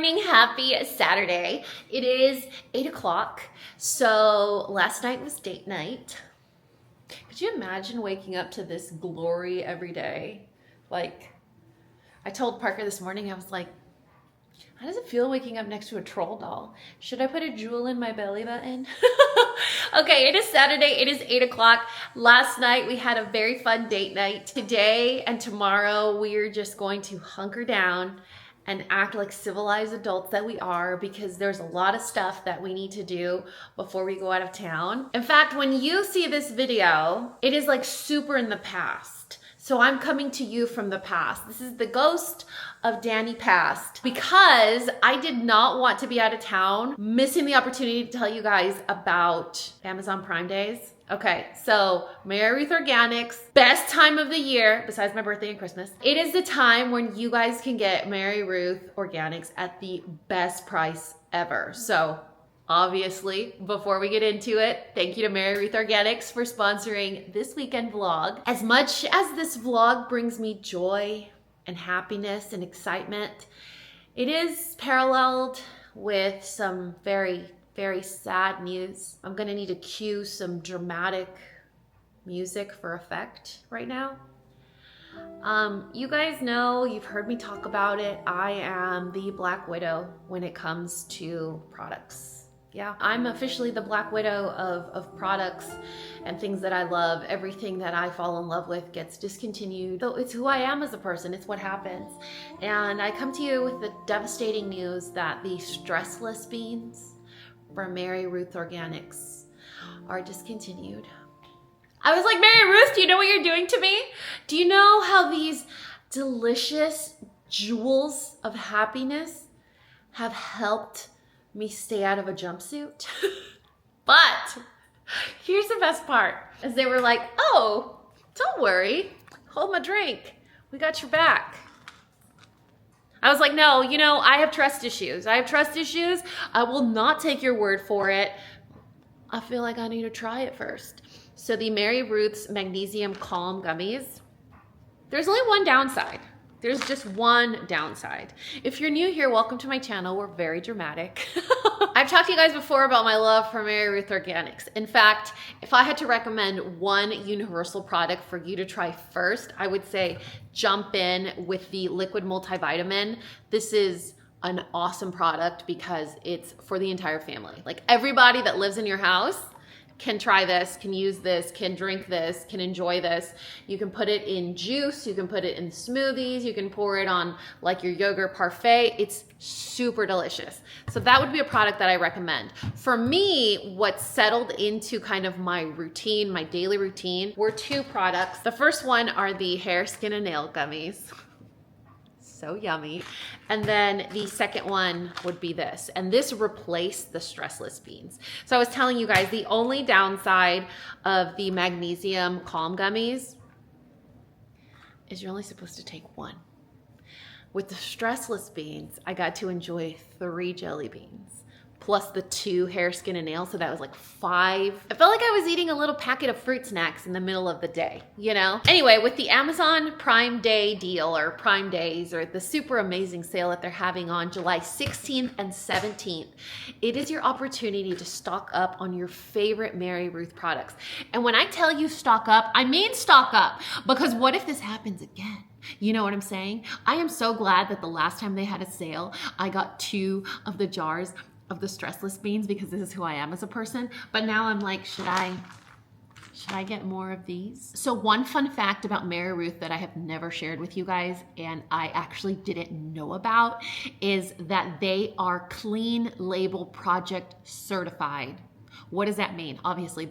morning, happy Saturday. It is 8 o'clock. So last night was date night. Could you imagine waking up to this glory every day? Like, I told Parker this morning, I was like, how does it feel waking up next to a troll doll? Should I put a jewel in my belly button? Okay, it is Saturday, it is 8 o'clock. Last night we had a very fun date night. Today and tomorrow we are just going to hunker down and act like civilized adults that we are, because there's a lot of stuff that we need to do before we go out of town. In fact, when you see this video, it is like super in the past. So I'm coming to you from the past. This is the ghost of Dani past, because I did not want to be out of town, missing the opportunity to tell you guys about Amazon Prime Days. Okay, so Mary Ruth Organics, best time of the year, besides my birthday and Christmas. It is the time when you guys can get Mary Ruth Organics at the best price ever. So obviously, before we get into it, thank you to Mary Ruth Organics for sponsoring this weekend vlog. As much as this vlog brings me joy and happiness and excitement, it is paralleled with some very sad news. I'm gonna need to cue some dramatic music for effect right now. You guys know, you've heard me talk about it, I am the Black Widow when it comes to products. Yeah, I'm officially the Black Widow of products and things that I love. Everything that I fall in love with gets discontinued. So it's who I am as a person, it's what happens. And I come to you with the devastating news that the stressless beans from Mary Ruth Organics are discontinued. I was like, Mary Ruth, do you know what you're doing to me? Do you know how these delicious jewels of happiness have helped me stay out of a jumpsuit? But here's the best part, is they were like, oh, don't worry, hold my drink, we got your back. I was like, no, you know, I have trust issues. I will not take your word for it. I feel like I need to try it first. So the Mary Ruth's Magnesium Calm Gummies, there's only one downside. There's just one downside. If you're new here, welcome to my channel. We're very dramatic. I've talked to you guys before about my love for Mary Ruth Organics. In fact, if I had to recommend one universal product for you to try first, I would say jump in with the liquid multivitamin. This is an awesome product because it's for the entire family. Like, everybody that lives in your house can try this, can use this, can drink this, can enjoy this. You can put it in juice, you can put it in smoothies, you can pour it on like your yogurt parfait. It's super delicious. So that would be a product that I recommend. For me, what settled into kind of my routine, my daily routine, were two products. The first one are the hair, skin, and nail gummies. So yummy. And then the second one would be this, and this replaced the stressless beans. So I was telling you guys, the only downside of the Magnesium Calm Gummies is you're only supposed to take one. With the stressless beans, I got to enjoy 3 jelly beans, plus the 2 hair, skin, and nails, so that was like 5. I felt like I was eating a little packet of fruit snacks in the middle of the day, you know? Anyway, with the Amazon Prime Day deal, or Prime Days, or the super amazing sale that they're having on July 16th and 17th, it is your opportunity to stock up on your favorite Mary Ruth products. And when I tell you stock up, I mean stock up, because what if this happens again? You know what I'm saying? I am so glad that the last time they had a sale, I got 2 of the jars of the stressless beans, because this is who I am as a person. But now I'm like, should I get more of these? So one fun fact about Mary Ruth that I have never shared with you guys, and I actually didn't know about, is that they are Clean Label Project certified. What does that mean? Obviously,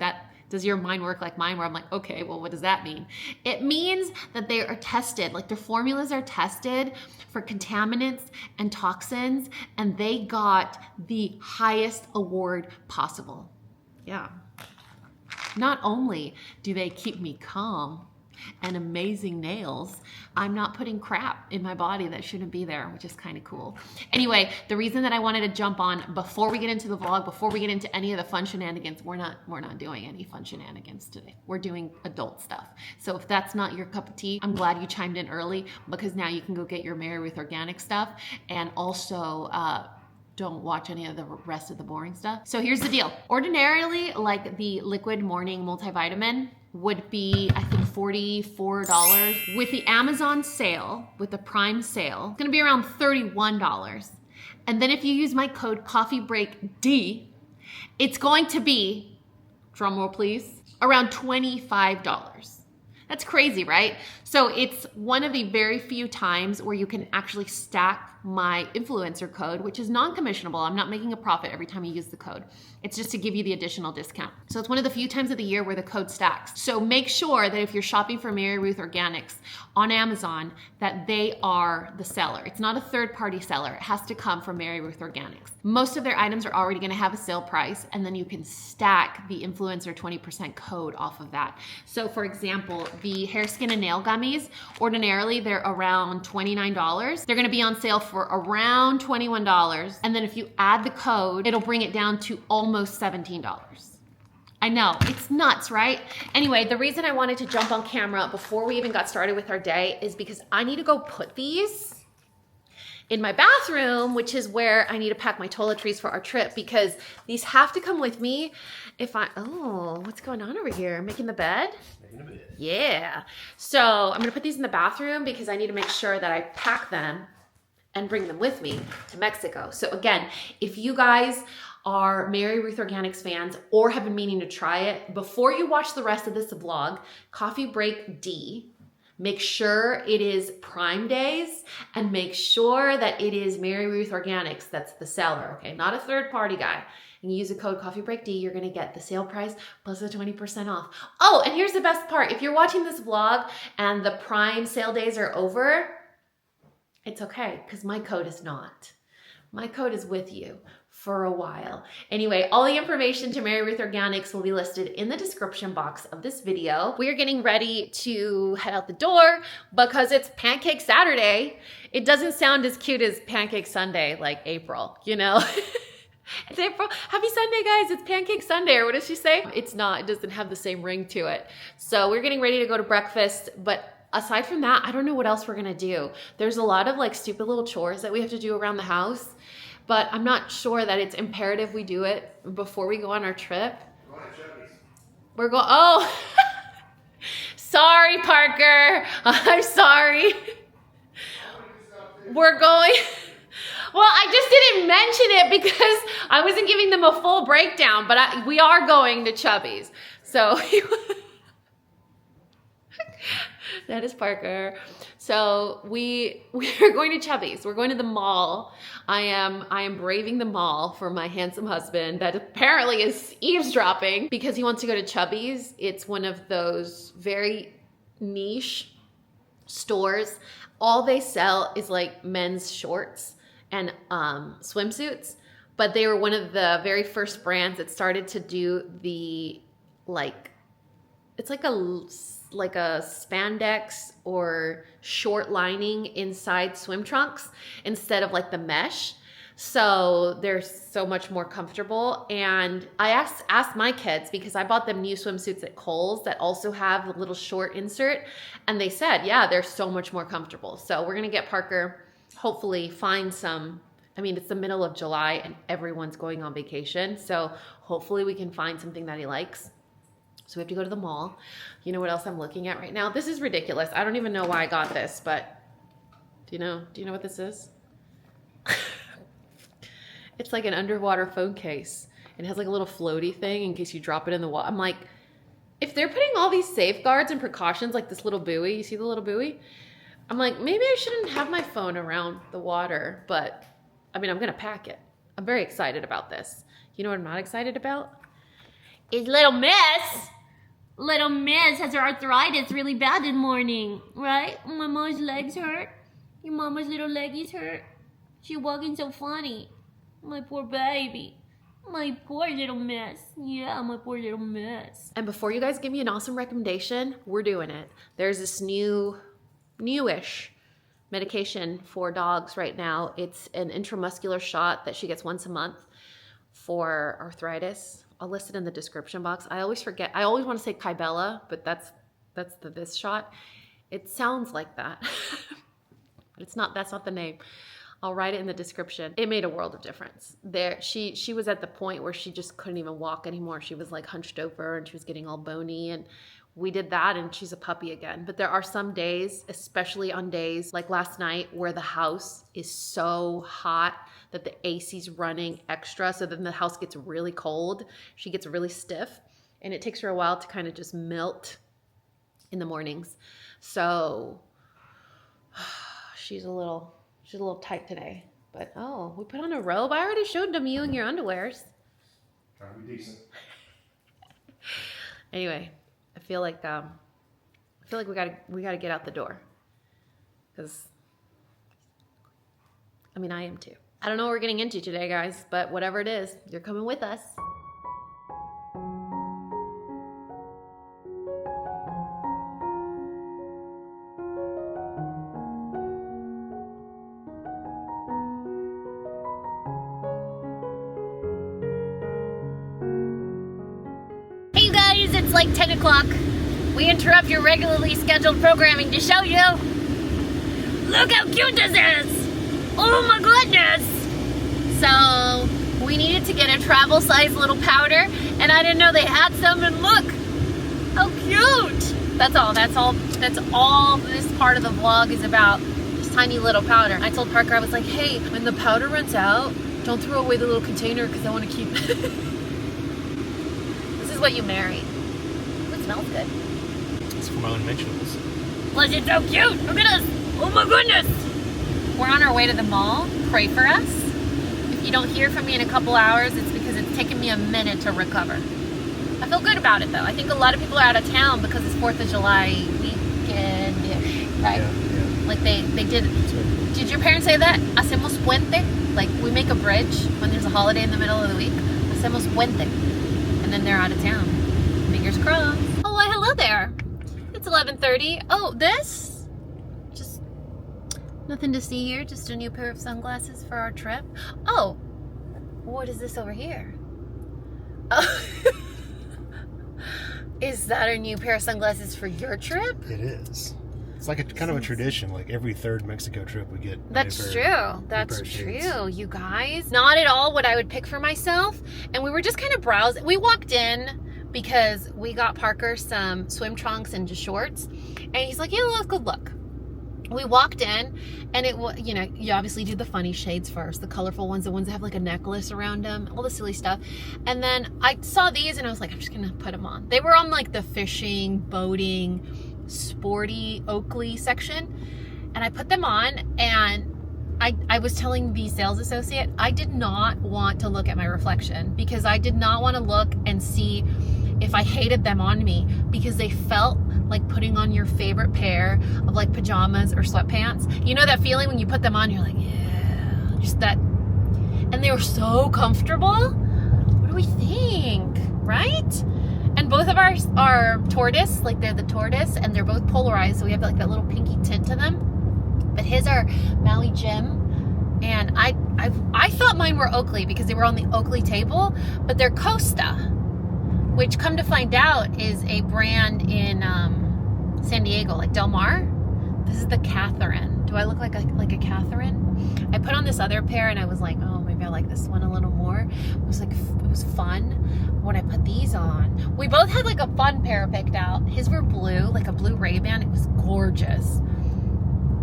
does your mind work like mine, where I'm like, okay, well, what does that mean? It means that they are tested, like their formulas are tested for contaminants and toxins, and they got the highest award possible. Yeah. Not only do they keep me calm, and amazing nails, I'm not putting crap in my body that shouldn't be there, which is kind of cool. Anyway, the reason that I wanted to jump on before we get into the vlog, before we get into any of the fun shenanigans, we're not doing any fun shenanigans today. We're doing adult stuff. So if that's not your cup of tea, I'm glad you chimed in early, because now you can go get your Mary Ruth organic stuff, and also don't watch any of the rest of the boring stuff. So here's the deal. Ordinarily, like the liquid morning multivitamin would be, I think, $44. With the Amazon sale, with the Prime sale, it's gonna be around $31. And then if you use my code CoffeeBreakD, it's going to be, drum roll please, around $25. That's crazy, right? So it's one of the very few times where you can actually stack my influencer code, which is non-commissionable. I'm not making a profit every time you use the code. It's just to give you the additional discount. So it's one of the few times of the year where the code stacks. So make sure that if you're shopping for Mary Ruth Organics on Amazon, that they are the seller. It's not a third-party seller. It has to come from Mary Ruth Organics. Most of their items are already gonna have a sale price, and then you can stack the influencer 20% code off of that. So for example, the hair, skin, and nail gummies, ordinarily they're around $29. They're gonna be on sale for around $21. And then if you add the code, it'll bring it down to almost $17. I know, it's nuts, right? Anyway, the reason I wanted to jump on camera before we even got started with our day is because I need to go put these in my bathroom, which is where I need to pack my toiletries for our trip, because these have to come with me if oh, what's going on over here? Making the bed? Making the bed. Yeah. So I'm gonna put these in the bathroom because I need to make sure that I pack them and bring them with me to Mexico. So again, if you guys are Mary Ruth Organics fans or have been meaning to try it, before you watch the rest of this vlog, Coffee Break D, make sure it is Prime Days, and make sure that it is Mary Ruth Organics that's the seller, okay? Not a third party guy. And you use the code CoffeeBreakD, you're gonna get the sale price plus the 20% off. Oh, and here's the best part. If you're watching this vlog and the Prime sale days are over, it's okay, because my code is not. My code is with you for a while. Anyway, all the information to Mary Ruth Organics will be listed in the description box of this video. We are getting ready to head out the door because it's Pancake Saturday. It doesn't sound as cute as Pancake Sunday, like April, you know? It's April. Happy Sunday, guys. It's Pancake Sunday, or what does she say? It's not. It doesn't have the same ring to it. So we're getting ready to go to breakfast, but aside from that, I don't know what else we're gonna do. There's a lot of like stupid little chores that we have to do around the house, but I'm not sure that it's imperative we do it before we go on our trip. We're going, oh, sorry, Parker. I'm sorry. We're going, well, I just didn't mention it because I wasn't giving them a full breakdown, but we are going to Chubby's. So that is Parker. So we are going to Chubby's. We're going to the mall. I am braving the mall for my handsome husband that apparently is eavesdropping because he wants to go to Chubby's. It's one of those very niche stores. All they sell is like men's shorts and swimsuits, but they were one of the very first brands that started to do the it's like a spandex or short lining inside swim trunks instead of like the mesh. So they're so much more comfortable. And I asked my kids, because I bought them new swimsuits at Kohl's that also have the little short insert. And they said, yeah, they're so much more comfortable. So we're gonna get Parker, hopefully find some, I mean, it's the middle of July and everyone's going on vacation. So hopefully we can find something that he likes. So we have to go to the mall. You know what else I'm looking at right now? This is ridiculous. I don't even know why I got this, but do you know what this is? It's like an underwater phone case. It has like a little floaty thing in case you drop it in the water. I'm like, if they're putting all these safeguards and precautions, like this little buoy, you see the little buoy? I'm like, maybe I shouldn't have my phone around the water, but I mean, I'm gonna pack it. I'm very excited about this. You know what I'm not excited about? Is little Miss. Little Miss has her arthritis really bad in the morning, right? My mom's legs hurt. Your mama's little leggies hurt. She's walking so funny. My poor baby. My poor little mess. Yeah, my poor little mess. And before you guys give me an awesome recommendation, we're doing it. There's this newish medication for dogs right now. It's an intramuscular shot that she gets once a month for arthritis. I'll list it in the description box. I always forget. I always want to say Kybella, but that's this shot. It sounds like that, but it's not. That's not the name. I'll write it in the description. It made a world of difference. She was at the point where she just couldn't even walk anymore. She was like hunched over and she was getting all bony, and we did that and she's a puppy again. But there are some days, especially on days like last night, where the house is so hot that the AC's running extra. So then the house gets really cold. She gets really stiff and it takes her a while to kind of just melt in the mornings. So she's a little tight today, but oh, we put on a robe. I already showed them you in your underwears. Trying to be decent. Anyway, I feel like we gotta get out the door, because I mean I am too. I don't know what we're getting into today, guys, but whatever it is, you're coming with us. It's like 10 o'clock. We interrupt your regularly scheduled programming to show you. Look how cute this is. Oh my goodness. So we needed to get a travel size little powder, and I didn't know they had some, and look how cute. That's all this part of the vlog is about. This tiny little powder. I told Parker, I was like, hey, when the powder runs out, don't throw away the little container because I want to keep it. This is what you marry. It smells good. It's for my own mentions. Plus, it's so cute. Look at us. Oh my goodness. We're on our way to the mall. Pray for us. If you don't hear from me in a couple hours, it's because it's taken me a minute to recover. I feel good about it though. I think a lot of people are out of town because it's 4th of July weekend-ish, right? Yeah. Like they did. Did your parents say that? Hacemos puente. Like we make a bridge when there's a holiday in the middle of the week. Hacemos puente. And then they're out of town. Fingers crossed. Oh, well, hello there. It's 11:30. Oh, this? Just nothing to see here. Just a new pair of sunglasses for our trip. Oh, what is this over here? Oh. Is that a new pair of sunglasses for your trip? It is. It's like a kind of a tradition. Like every third Mexico trip we get. That's true. That's true, you guys. Not at all what I would pick for myself. And we were just kind of browsing. We walked in because we got Parker some swim trunks and just shorts. And he's like, yeah, let's go look. We walked in and it was, you know, you obviously do the funny shades first, the colorful ones, the ones that have like a necklace around them, all the silly stuff. And then I saw these and I was like, I'm just gonna put them on. They were on like the fishing, boating, sporty Oakley section. And I put them on and I was telling the sales associate, I did not want to look at my reflection because I did not want to look and see if I hated them on me, because they felt like putting on your favorite pair of like pajamas or sweatpants. You know that feeling when you put them on, you're like, yeah, just that. And they were so comfortable. What do we think, right? And both of ours are tortoise, like they're the tortoise, and they're both polarized, so we have like that little pinky tint to them. But his are Maui Jim, and I thought mine were Oakley because they were on the Oakley table, but they're Costa, which come to find out is a brand in San Diego, like Del Mar. This is the Catherine. Do I look like a Catherine? I put on this other pair and I was like, oh, maybe I like this one a little more. It was fun when I put these on. We both had like a fun pair picked out. His were blue, like a blue Ray-Ban. It was gorgeous.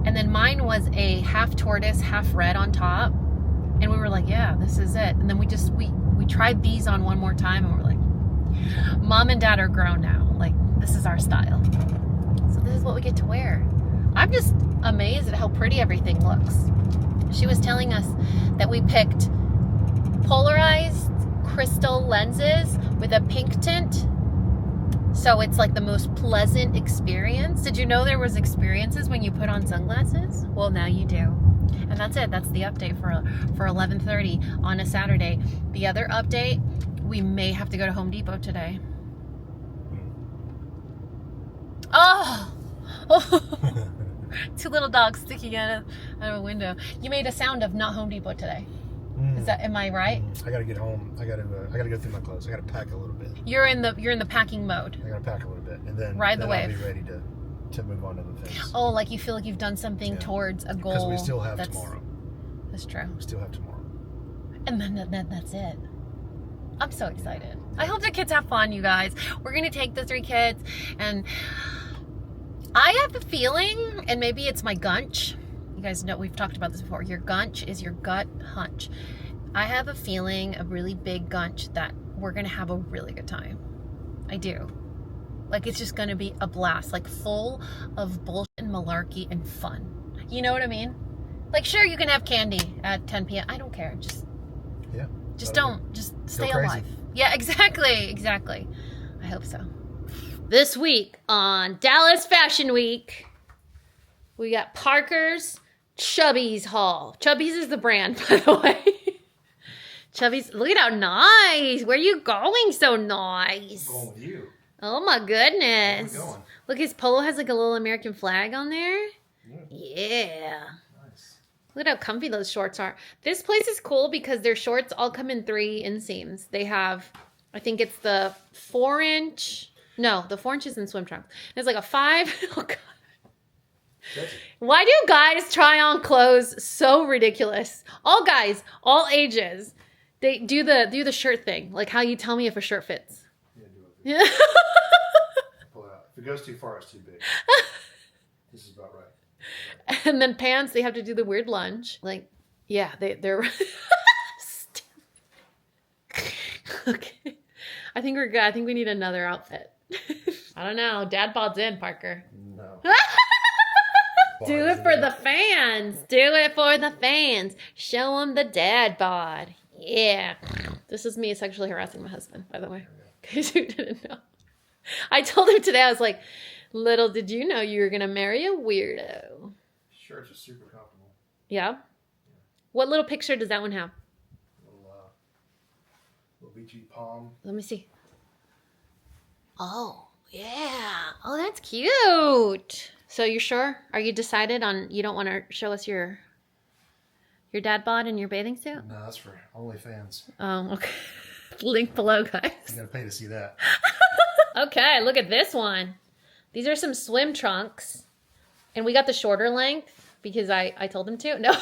And then mine was a half tortoise, half red on top. And we were like, yeah, this is it. And then we tried these on one more time and we're like, Mom and Dad are grown now. Like, this is our style. So this is what we get to wear. I'm just amazed at how pretty everything looks. She was telling us that we picked polarized crystal lenses with a pink tint. So it's like the most pleasant experience. Did you know there was experiences when you put on sunglasses? Well, now you do. And that's it. That's the update for 11:30 on a Saturday. The other update, we may have to go to Home Depot today. Oh! Two little dogs sticking out of a window. You made a sound of not Home Depot today. Am I right? I gotta get home. I gotta go through my clothes. I gotta pack a little bit. You're in the packing mode. I gotta pack a little bit, and then ride the I'll wave. be ready to move on to the things. Oh, like you feel like you've done something towards a goal. Because we still have tomorrow. That's true. We still have tomorrow. And then that's it. I'm so excited. I hope the kids have fun, you guys. We're gonna take the 3 kids, and I have a feeling, and maybe it's my gunch. You guys know we've talked about this before. Your gunch is your gut hunch. I have a feeling, a really big gunch, that we're gonna have a really good time. I do. Like, it's just gonna be a blast, like full of bullshit and malarkey and fun. You know what I mean? Like, sure, you can have candy at 10 p.m. I don't care. Just stay alive. Yeah, exactly. I hope so. This week on Dallas Fashion Week, we got Parker's Chubby's haul. Chubby's is the brand, by the way. Chubby's, look at how nice. Where are you going so nice? I'm going with you. Oh my goodness. Where are we going? Look, his polo has like a little American flag on there. Yeah. Nice. Look at how comfy those shorts are. This place is cool because their shorts all come in 3 inseams. They have, I think it's the 4-inch. No, the 4 inches in swim trunks. There's like a 5. Oh God. Why do guys try on clothes so ridiculous? All guys, all ages, they do the shirt thing, like how you tell me if a shirt fits. Yeah, do it. Yeah. Pull it out. If it goes too far, it's too big. This is about right. And then pants, they have to do the weird lunge. Like, yeah, they're. Okay, I think we're good. I think we need another outfit. I don't know. Dad bod's in, Parker. No. Do it for the fans. Do it for the fans. Show them the dad bod. Yeah. This is me sexually harassing my husband, by the way. In case you didn't know. I told him today, I was like, little did you know you were going to marry a weirdo. Shirts are super comfortable. Yeah? What little picture does that one have? Little beachy palm. Let me see. Oh, yeah. Oh, that's cute. So you're sure? Are you decided on you don't want to show us your dad bod in your bathing suit? No, that's for OnlyFans. Oh, okay. Link below, guys. You gotta pay to see that. Okay, look at this one. These are some swim trunks. And we got the shorter length because I told him to. No.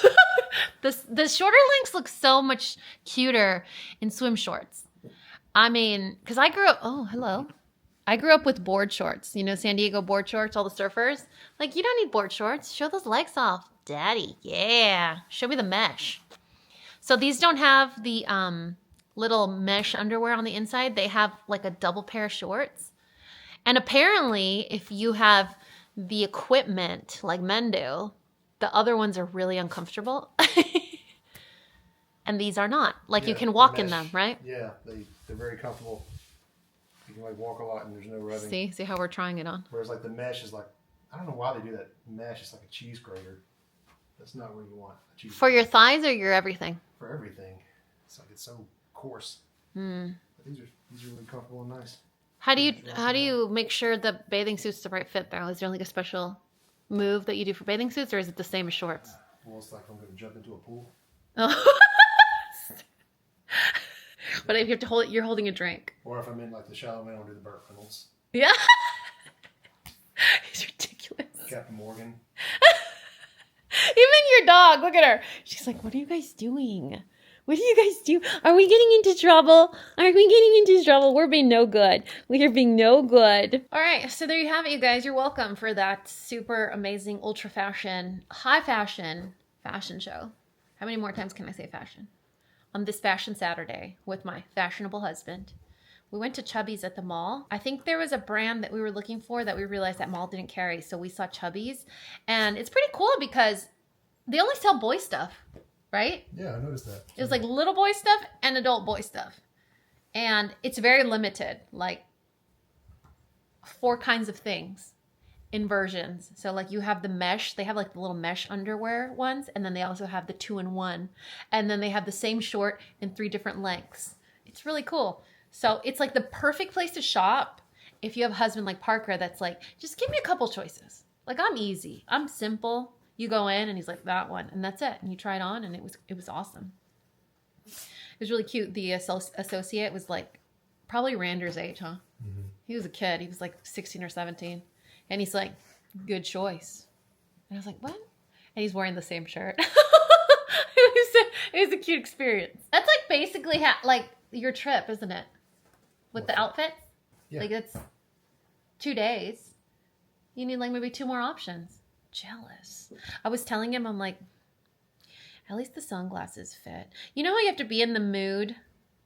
The shorter lengths look so much cuter in swim shorts. I mean, because I grew up... Oh, hello. I grew up with board shorts. You know, San Diego board shorts, all the surfers. Like, you don't need board shorts. Show those legs off. Daddy, yeah. Show me the mesh. So these don't have the little mesh underwear on the inside. They have like a double pair of shorts. And apparently, if you have the equipment like men do, the other ones are really uncomfortable. And these are not. Like, you can walk in them, right? Yeah, they're very comfortable. You can like walk a lot and there's no rubbing. See how we're trying it on. Whereas like the mesh is like, I don't know why they do that. Mesh is like a cheese grater. That's not where you want a cheese For grater. your thighs or your everything? For everything. It's like it's so coarse. Mm. But these are really comfortable and nice. How do you make sure the bathing suit's the right fit though? Is there like a special move that you do for bathing suits, or is it the same as shorts? Well, it's like I'm going to jump into a pool. Oh. But if you have to hold it, you're holding a drink. Or if I'm in like the shallow end, I'll do the Burt Reynolds. Yeah. It's ridiculous. Captain Morgan. Even your dog, look at her. She's like, what are you guys doing? What do you guys do? Are we getting into trouble? Are we getting into trouble? We're being no good. We are being no good. All right, so there you have it, you guys. You're welcome for that super amazing, ultra fashion, high fashion show. How many more times can I say fashion? On this Fashion Saturday with my fashionable husband. We went to Chubby's at the mall. I think there was a brand that we were looking for that we realized that mall didn't carry, so we saw Chubby's. And it's pretty cool because they only sell boy stuff, right? Yeah, I noticed that. It was like little boy stuff and adult boy stuff. And it's very limited, like 4 kinds of things. in versions. So like you have the mesh, they have like the little mesh underwear ones, and then they also have the 2-in-1. And then they have the same short in 3 different lengths. It's really cool. So it's like the perfect place to shop if you have a husband like Parker that's like, just give me a couple choices. Like I'm easy, I'm simple. You go in and he's like, that one, and that's it. And you try it on and it was awesome. It was really cute. The associate was like probably Rander's age, huh? Mm-hmm. He was a kid. He was like 16 or 17. And he's like, good choice. And I was like, what? And he's wearing the same shirt. It was a cute experience. That's like basically like your trip, isn't it? With the outfit? Yeah. Like it's 2 days. You need like maybe 2 more options. Jealous. I was telling him, I'm like, at least the sunglasses fit. You know how you have to be in the mood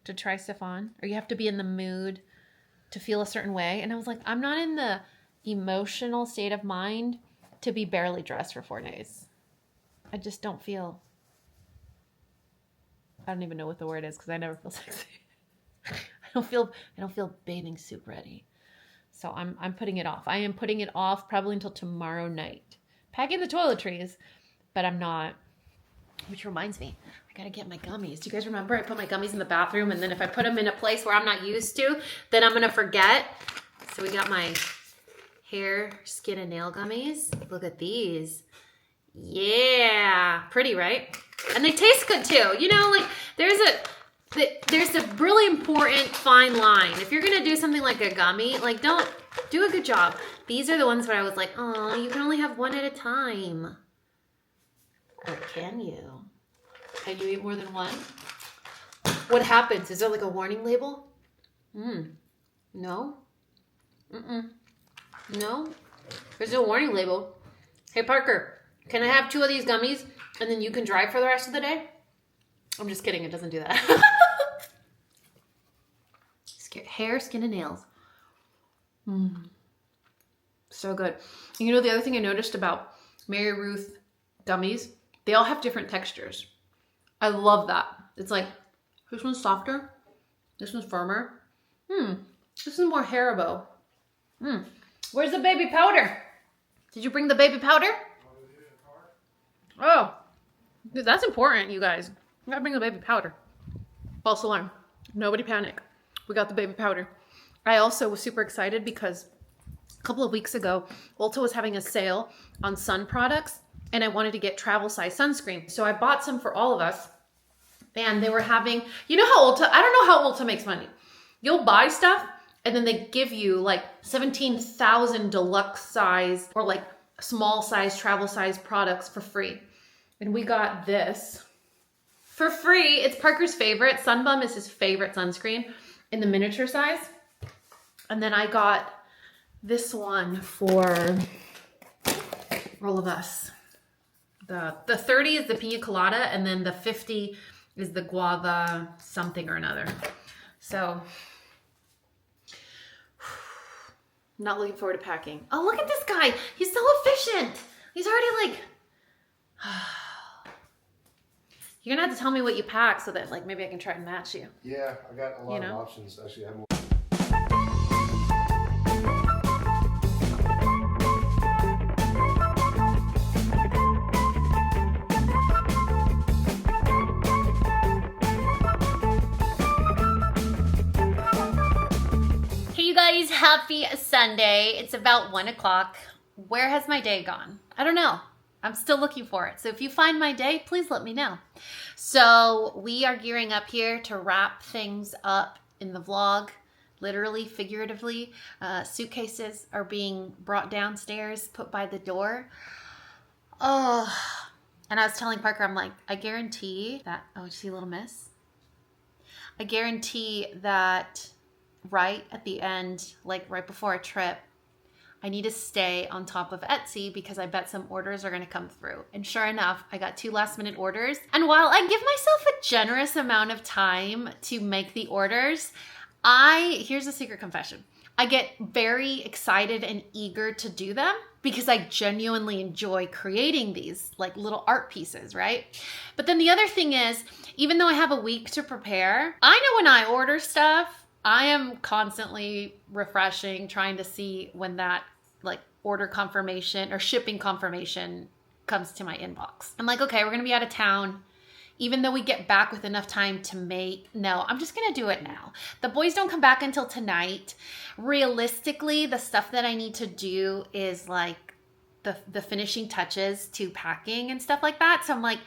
to try stuff on? Or you have to be in the mood to feel a certain way? And I was like, I'm not in the emotional state of mind to be barely dressed for 4 days. I just don't feel, I don't even know what the word is because I never feel sexy. I don't feel bathing suit ready. So I'm putting it off. I am putting it off probably until tomorrow night. Packing the toiletries, but I'm not. Which reminds me, I gotta get my gummies. Do you guys remember I put my gummies in the bathroom, and then if I put them in a place where I'm not used to, then I'm gonna forget. So we got my hair, skin, and nail gummies. Look at these. Yeah, pretty, right? And they taste good too. You know, like there's a really important fine line. If you're gonna do something like a gummy, like don't do a good job. These are the ones where I was like, oh, you can only have one at a time. Or can you? Can you eat more than one? What happens? Is there like a warning label? No? No? There's no warning label. Hey, Parker, can I have 2 of these gummies and then you can drive for the rest of the day? I'm just kidding. It doesn't do that. Hair, skin, and nails. So good. And you know the other thing I noticed about Mary Ruth gummies? They all have different textures. I love that. It's like, this one's softer. This one's firmer. This is more Haribo. Where's the baby powder? Did you bring the baby powder? Oh, that's important, you guys. You gotta bring the baby powder. False alarm. Nobody panic. We got the baby powder. I also was super excited because a couple of weeks ago, Ulta was having a sale on sun products, and I wanted to get travel size sunscreen. So I bought some for all of us, and they were having, you know how Ulta, I don't know how Ulta makes money. You'll buy stuff, and then they give you like 17,000 deluxe size or like small size, travel size products for free. And we got this for free. It's Parker's favorite. Sunbum is his favorite sunscreen in the miniature size. And then I got this one for all of us. The 30 is the pina colada, and then the 50 is the guava something or another. So, not looking forward to packing. Oh, look at this guy. He's so efficient. He's already like, you're gonna have to tell me what you pack so that like maybe I can try and match you. Yeah, I got a lot of options. Actually, I have more. Guys, happy Sunday. It's about 1 o'clock. Where has my day gone? I don't know. I'm still looking for it. So if you find my day, please let me know. So we are gearing up here to wrap things up in the vlog, literally, figuratively. Suitcases are being brought downstairs, put by the door. Oh, and I was telling Parker, I'm like, I guarantee that, oh, did you see Little Miss? I guarantee that right at the end, like right before a trip, I need to stay on top of Etsy because I bet some orders are going to come through. And sure enough, I got 2 last-minute orders. And while I give myself a generous amount of time to make the orders, here's a secret confession. I get very excited and eager to do them because I genuinely enjoy creating these like little art pieces, right? But then the other thing is, even though I have a week to prepare, I know when I order stuff, I am constantly refreshing, trying to see when that like order confirmation or shipping confirmation comes to my inbox. I'm like, okay, we're going to be out of town. Even though we get back with enough time to make, no, I'm just going to do it now. The boys don't come back until tonight. Realistically, the stuff that I need to do is like the finishing touches to packing and stuff like that. So I'm like,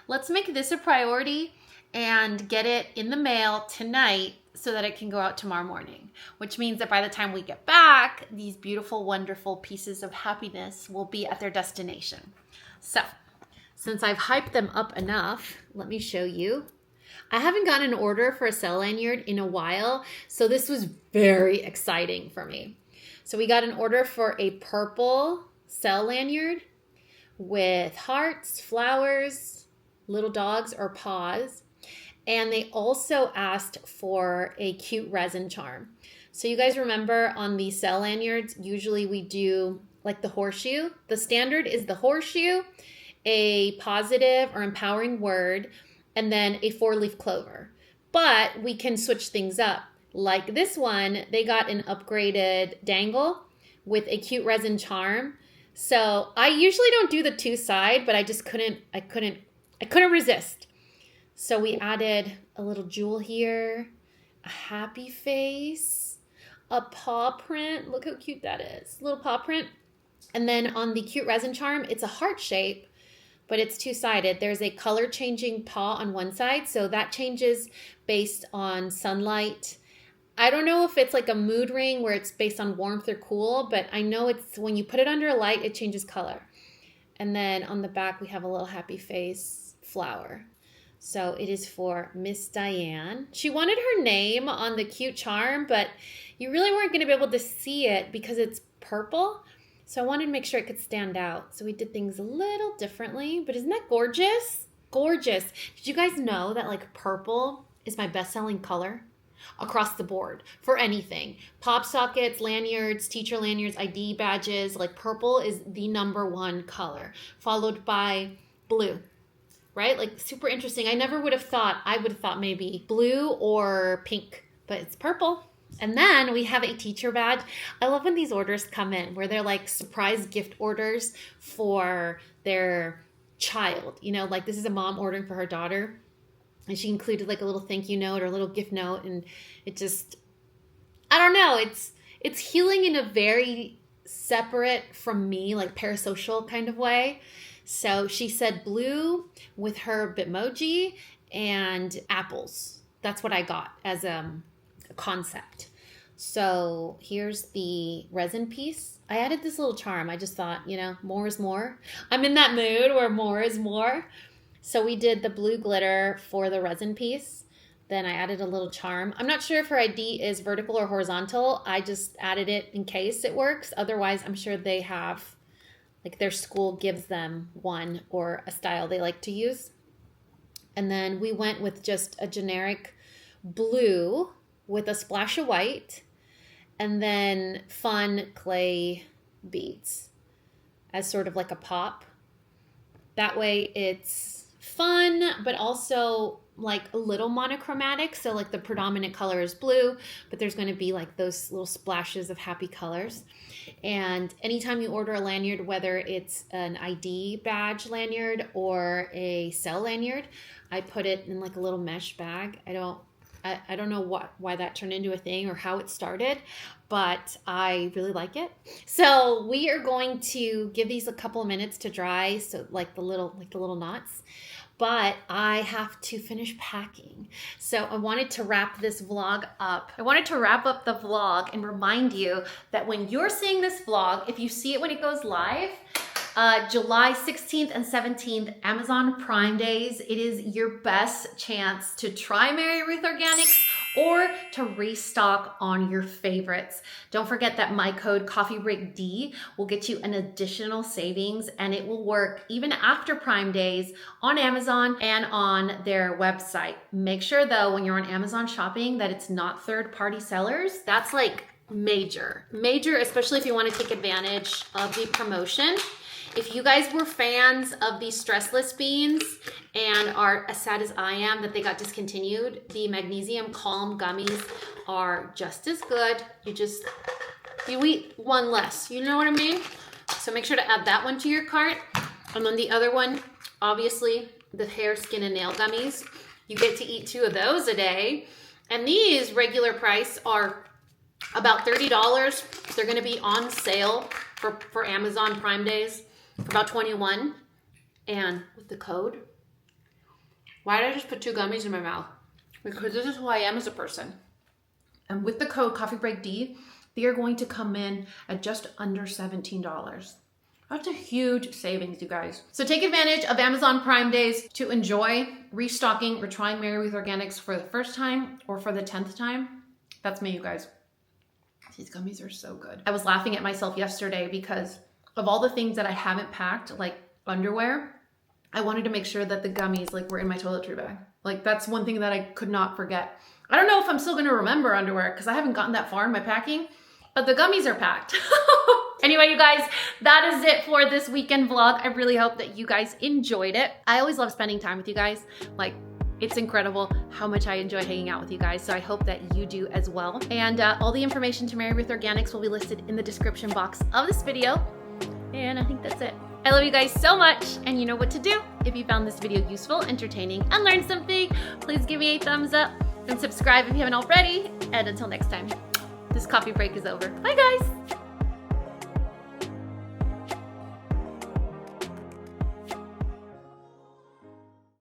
let's make this a priority and get it in the mail tonight so that it can go out tomorrow morning, which means that by the time we get back, these beautiful, wonderful pieces of happiness will be at their destination. So since I've hyped them up enough, let me show you. I haven't gotten an order for a cell lanyard in a while, so this was very exciting for me. So we got an order for a purple cell lanyard with hearts, flowers, little dogs or paws. And they also asked for a cute resin charm. So you guys remember on the cell lanyards, usually we do like the horseshoe. The standard is the horseshoe, a positive or empowering word, and then a 4-leaf clover. But we can switch things up. Like this one, they got an upgraded dangle with a cute resin charm. So I usually don't do the 2-side, but I just couldn't resist. So we added a little jewel here, a happy face, a paw print. Look how cute that is. Little paw print. And then on the cute resin charm, it's a heart shape, but it's 2-sided. There's a color changing paw on one side. So that changes based on sunlight. I don't know if it's like a mood ring where it's based on warmth or cool, but I know it's when you put it under a light, it changes color. And then on the back, we have a little happy face flower. So it is for Miss Diane. She wanted her name on the cute charm, but you really weren't going to be able to see it because it's purple. So I wanted to make sure it could stand out. So we did things a little differently, but isn't that gorgeous? Gorgeous. Did you guys know that like purple is my best-selling color across the board for anything? Pop sockets, lanyards, teacher lanyards, ID badges, like purple is the #1 color, followed by blue. Right? Like super interesting. I never would have thought, I would have thought maybe blue or pink, but it's purple. And then we have a teacher badge. I love when these orders come in where they're like surprise gift orders for their child. You know, like this is a mom ordering for her daughter and she included like a little thank you note or a little gift note. And it just, I don't know. It's healing in a very separate from me, like parasocial kind of way. So she said blue with her Bitmoji and apples. That's what I got as a concept. So here's the resin piece. I added this little charm. I just thought, you know, more is more. I'm in that mood where more is more. So we did the blue glitter for the resin piece. Then I added a little charm. I'm not sure if her ID is vertical or horizontal. I just added it in case it works. Otherwise, I'm sure they have, like their school gives them one or a style they like to use. And then we went with just a generic blue with a splash of white and then fun clay beads as sort of like a pop. That way it's fun, but also like a little monochromatic. So like the predominant color is blue, but there's going to be like those little splashes of happy colors. And anytime you order a lanyard, whether it's an ID badge lanyard or a cell lanyard, I put it in like a little mesh bag. I don't know why that turned into a thing or how it started, but I really like it. So we are going to give these a couple of minutes to dry. So like the little knots. But I have to finish packing. So I wanted to wrap this vlog up. I wanted to wrap up the vlog and remind you that when you're seeing this vlog, if you see it when it goes live, July 16th and 17th, Amazon Prime Days, it is your best chance to try Mary Ruth Organics or to restock on your favorites. Don't forget that my code CoffeeBreakD will get you an additional savings, and it will work even after Prime Days on Amazon and on their website. Make sure though, when you're on Amazon shopping, that it's not third-party sellers. That's like major, especially if you want to take advantage of the promotion. If you guys were fans of the stressless beans and are as sad as I am that they got discontinued, the Magnesium Calm Gummies are just as good. You eat one less. You know what I mean? So make sure to add that one to your cart. And then the other one, obviously, the hair, skin, and nail gummies. You get to eat 2 of those a day. And these regular price are about $30. They're gonna be on sale for Amazon Prime Days for about $21. And with the code, why did I just put 2 gummies in my mouth? Because this is who I am as a person. And with the code CoffeeBreakD, they are going to come in at just under $17. That's a huge savings, you guys. So take advantage of Amazon Prime Days to enjoy restocking or trying Mary Ruth Organics for the first time or for the 10th time. That's me, you guys. These gummies are so good. I was laughing at myself yesterday because of all the things that I haven't packed, like underwear, I wanted to make sure that the gummies were in my toiletry bag. That's one thing that I could not forget. I don't know if I'm still gonna remember underwear because I haven't gotten that far in my packing, but the gummies are packed. Anyway, you guys, that is it for this weekend vlog. I really hope that you guys enjoyed it. I always love spending time with you guys. It's incredible how much I enjoy hanging out with you guys. So I hope that you do as well. And all the information to Mary Ruth Organics will be listed in the description box of this video. And I think that's it. I love you guys so much, and you know what to do. If you found this video useful, entertaining, and learned something, please give me a thumbs up and subscribe if you haven't already. And until next time, this coffee break is over. Bye, guys.